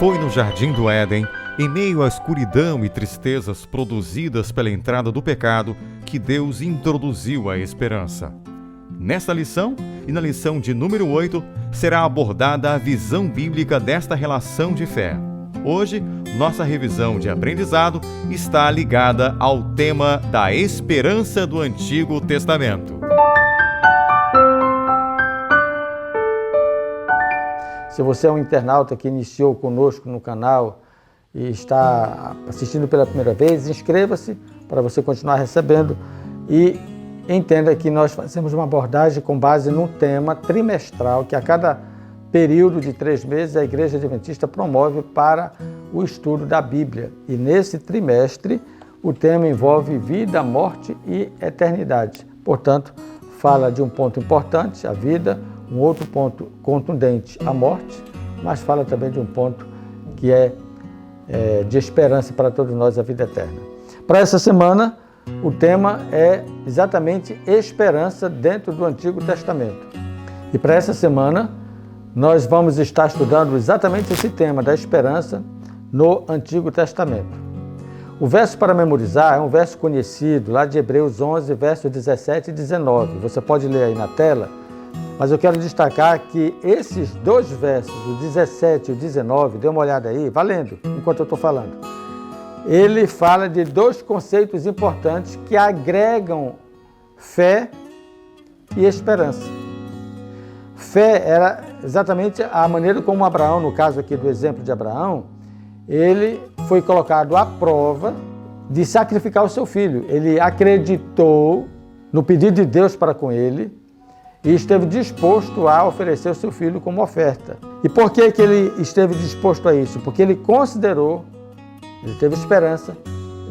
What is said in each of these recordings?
Foi no Jardim do Éden, em meio à escuridão e tristezas produzidas pela entrada do pecado, que Deus introduziu a esperança. Nesta lição, e na lição de número 8, será abordada a visão bíblica desta relação de fé. Hoje, nossa revisão de aprendizado está ligada ao tema da esperança do Antigo Testamento. Se você é um internauta que iniciou conosco no canal e está assistindo pela primeira vez, inscreva-se para você continuar recebendo e entenda que nós fazemos uma abordagem com base num tema trimestral que a cada período de 3 meses a Igreja Adventista promove para o estudo da Bíblia. E nesse trimestre o tema envolve vida, morte e eternidade. Portanto, fala de um ponto importante, a vida, um outro ponto contundente, a morte, mas fala também de um ponto que é de esperança para todos nós, a vida eterna. Para essa semana, o tema é exatamente esperança dentro do Antigo Testamento. E para essa semana, nós vamos estar estudando exatamente esse tema da esperança no Antigo Testamento. O verso para memorizar é um verso conhecido, lá de Hebreus 11, versos 17 e 19. Você pode ler aí na tela, mas eu quero destacar que esses dois versos, o 17 e o 19, dê uma olhada aí, valendo, enquanto eu estou falando. Ele fala de 2 conceitos importantes que agregam fé e esperança. Fé era exatamente a maneira como Abraão, no caso aqui do exemplo de Abraão, ele foi colocado à prova de sacrificar o seu filho. Ele acreditou no pedido de Deus para com ele e esteve disposto a oferecer o seu filho como oferta. E por que ele esteve disposto a isso? Porque ele considerou, ele teve esperança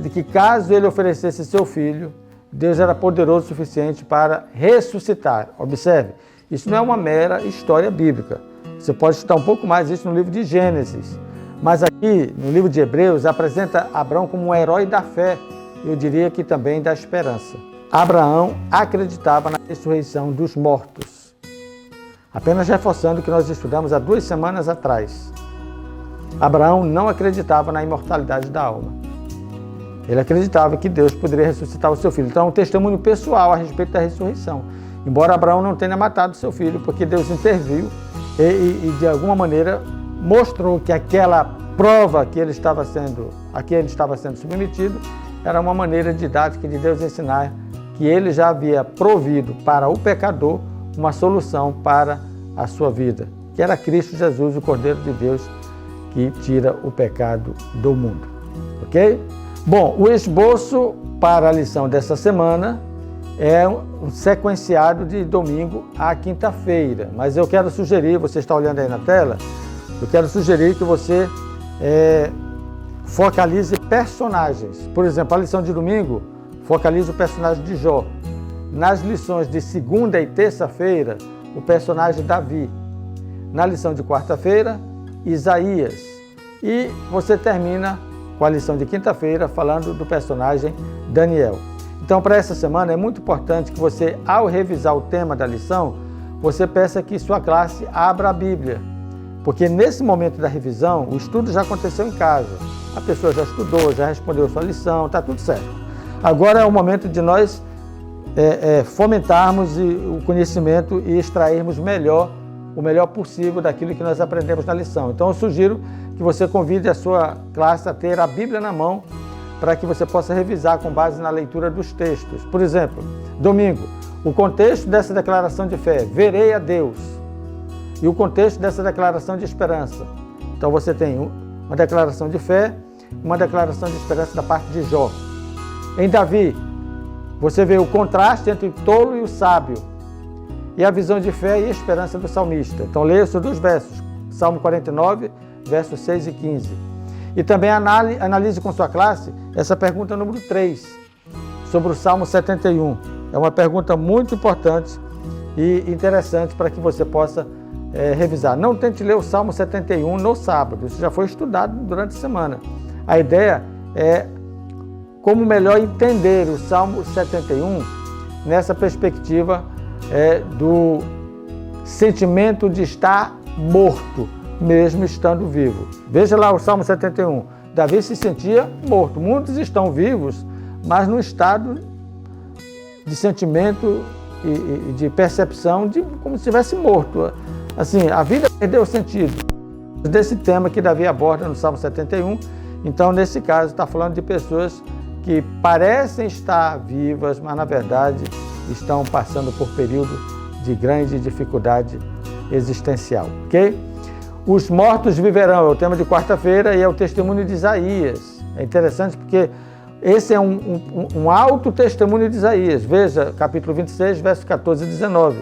de que caso ele oferecesse seu filho, Deus era poderoso o suficiente para ressuscitar. Observe, isso não é uma mera história bíblica. Você pode estudar um pouco mais isso no livro de Gênesis. Mas aqui, no livro de Hebreus, apresenta Abraão como um herói da fé. Eu diria que também da esperança. Abraão acreditava na ressurreição dos mortos. Apenas reforçando o que nós estudamos há 2 semanas atrás. Abraão não acreditava na imortalidade da alma. Ele acreditava que Deus poderia ressuscitar o seu filho. Então, é um testemunho pessoal a respeito da ressurreição. Embora Abraão não tenha matado seu filho, porque Deus interviu e de alguma maneira mostrou que aquela prova que ele estava sendo submetido era uma maneira didática de Deus ensinar que ele já havia provido para o pecador uma solução para a sua vida, que era Cristo Jesus, o Cordeiro de Deus, que tira o pecado do mundo. Ok? Bom, o esboço para a lição dessa semana é um sequenciado de domingo à quinta-feira, mas eu quero sugerir, você está olhando aí na tela, eu quero sugerir que você focalize personagens. Por exemplo, a lição de domingo focaliza o personagem de Jó. Nas lições de segunda e terça-feira, o personagem Davi. Na lição de quarta-feira, Isaías. E você termina com a lição de quinta-feira falando do personagem Daniel. Então, para essa semana, é muito importante que você, ao revisar o tema da lição, você peça que sua classe abra a Bíblia. Porque nesse momento da revisão, o estudo já aconteceu em casa. A pessoa já estudou, já respondeu sua lição, está tudo certo. Agora é o momento de nós fomentarmos o conhecimento e extrairmos o melhor possível daquilo que nós aprendemos na lição. Então eu sugiro que você convide a sua classe a ter a Bíblia na mão para que você possa revisar com base na leitura dos textos. Por exemplo, domingo, o contexto dessa declaração de fé, verei a Deus, e o contexto dessa declaração de esperança. Então você tem uma declaração de fé, uma declaração de esperança da parte de Jó. Em Davi, você vê o contraste entre o tolo e o sábio, e a visão de fé e esperança do salmista. Então leia esses 2 versos, Salmo 49, versos 6 e 15. E também analise com sua classe essa pergunta número 3, sobre o Salmo 71. É uma pergunta muito importante e interessante para que você possa revisar. Não tente ler o Salmo 71 no sábado, isso já foi estudado durante a semana. A ideia é como melhor entender o Salmo 71 nessa perspectiva do sentimento de estar morto, mesmo estando vivo. Veja lá o Salmo 71. Davi se sentia morto. Muitos estão vivos, mas num estado de sentimento e de percepção de como se estivesse morto. Assim, a vida perdeu o sentido. Desse tema que Davi aborda no Salmo 71. Então, nesse caso, está falando de pessoas que parecem estar vivas, mas na verdade estão passando por período de grande dificuldade existencial, ok? Os mortos viverão, é o tema de quarta-feira e é o testemunho de Isaías. É interessante porque esse é um alto testemunho de Isaías. Veja, capítulo 26, versos 14 e 19.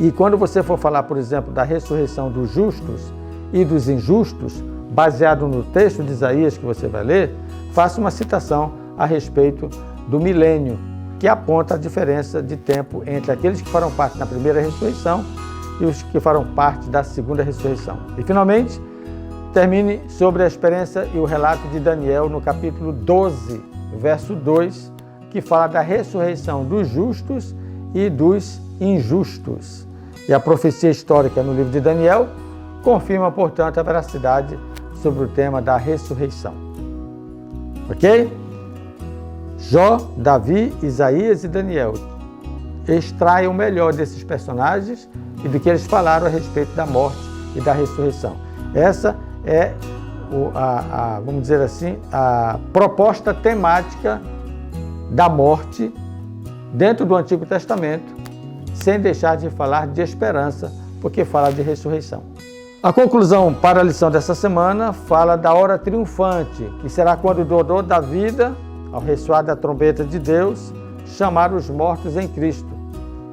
E quando você for falar, por exemplo, da ressurreição dos justos e dos injustos, baseado no texto de Isaías que você vai ler, faça uma citação a respeito do milênio, que aponta a diferença de tempo entre aqueles que farão parte da primeira ressurreição e os que farão parte da segunda ressurreição. E, finalmente, termine sobre a experiência e o relato de Daniel no capítulo 12, verso 2, que fala da ressurreição dos justos e dos injustos. E a profecia histórica no livro de Daniel confirma, portanto, a veracidade sobre o tema da ressurreição. Ok? Jó, Davi, Isaías e Daniel extraem o melhor desses personagens e do que eles falaram a respeito da morte e da ressurreição. Essa é, vamos dizer assim, a proposta temática da morte dentro do Antigo Testamento, sem deixar de falar de esperança, porque fala de ressurreição. A conclusão para a lição dessa semana fala da hora triunfante, que será quando o doador da vida, ao ressoar da trombeta de Deus, chamar os mortos em Cristo.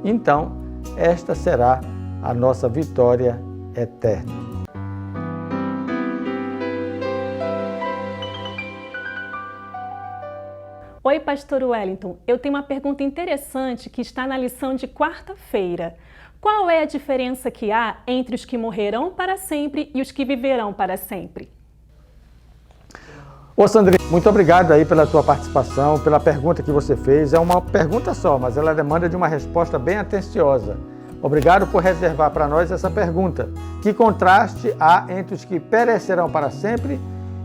Então, esta será a nossa vitória eterna. Oi, Pastor Wellington. Eu tenho uma pergunta interessante que está na lição de quarta-feira. Qual é a diferença que há entre os que morrerão para sempre e os que viverão para sempre? Ô Sandrinha, muito obrigado aí pela tua participação, pela pergunta que você fez. É uma pergunta só, mas ela demanda de uma resposta bem atenciosa. Obrigado por reservar para nós essa pergunta. Que contraste há entre os que perecerão para sempre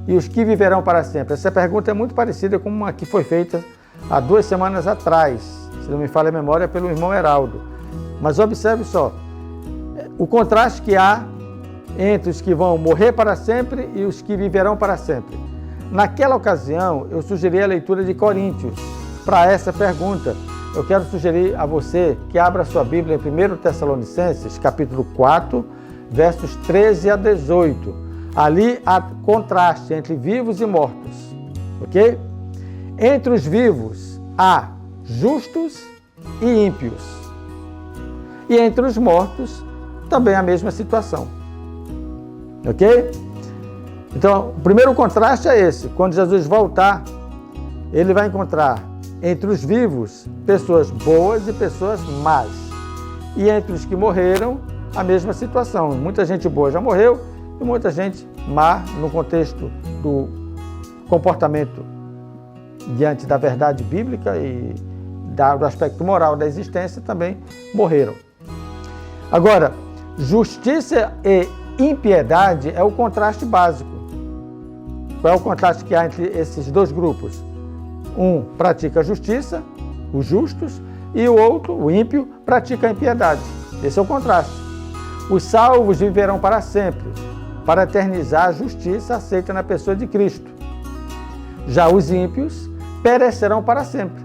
e os que viverão para sempre? Essa pergunta é muito parecida com uma que foi feita há 2 semanas atrás, se não me falha a memória, pelo irmão Heraldo. Mas observe só, o contraste que há entre os que vão morrer para sempre e os que viverão para sempre. Naquela ocasião, eu sugeri a leitura de Coríntios. Para essa pergunta, eu quero sugerir a você que abra sua Bíblia em 1 Tessalonicenses, capítulo 4, versos 13 a 18. Ali há contraste entre vivos e mortos, ok? Entre os vivos há justos e ímpios. E entre os mortos, também a mesma situação. Ok? Então, o primeiro contraste é esse. Quando Jesus voltar, ele vai encontrar entre os vivos pessoas boas e pessoas más. E entre os que morreram, a mesma situação. Muita gente boa já morreu e muita gente má, no contexto do comportamento diante da verdade bíblica e do aspecto moral da existência, também morreram. Agora, justiça e impiedade é o contraste básico. Qual é o contraste que há entre esses dois grupos? Um pratica a justiça, os justos, e o outro, o ímpio, pratica a impiedade. Esse é o contraste. Os salvos viverão para sempre, para eternizar a justiça aceita na pessoa de Cristo. Já os ímpios perecerão para sempre,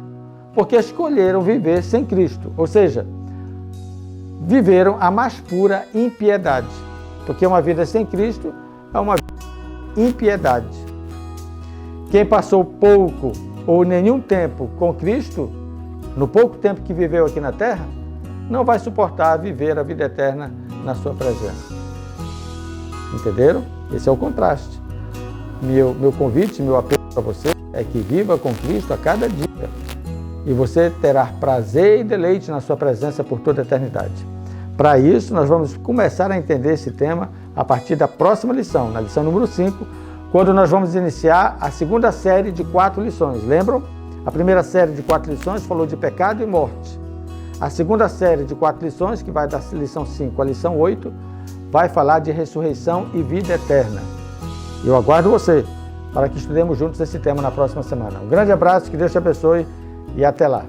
porque escolheram viver sem Cristo, ou seja, viveram a mais pura impiedade, porque uma vida sem Cristo é uma vida de impiedade. Quem passou pouco ou nenhum tempo com Cristo, no pouco tempo que viveu aqui na terra, não vai suportar viver a vida eterna na sua presença. Entenderam? Esse é o contraste. Meu convite, meu apelo para você é que viva com Cristo a cada dia. E você terá prazer e deleite na sua presença por toda a eternidade. Para isso, nós vamos começar a entender esse tema a partir da próxima lição, na lição número 5, quando nós vamos iniciar a segunda série de 4 lições. Lembram? A primeira série de 4 lições falou de pecado e morte. A segunda série de 4 lições, que vai da lição 5 à lição 8, vai falar de ressurreição e vida eterna. Eu aguardo você para que estudemos juntos esse tema na próxima semana. Um grande abraço, que Deus te abençoe e até lá.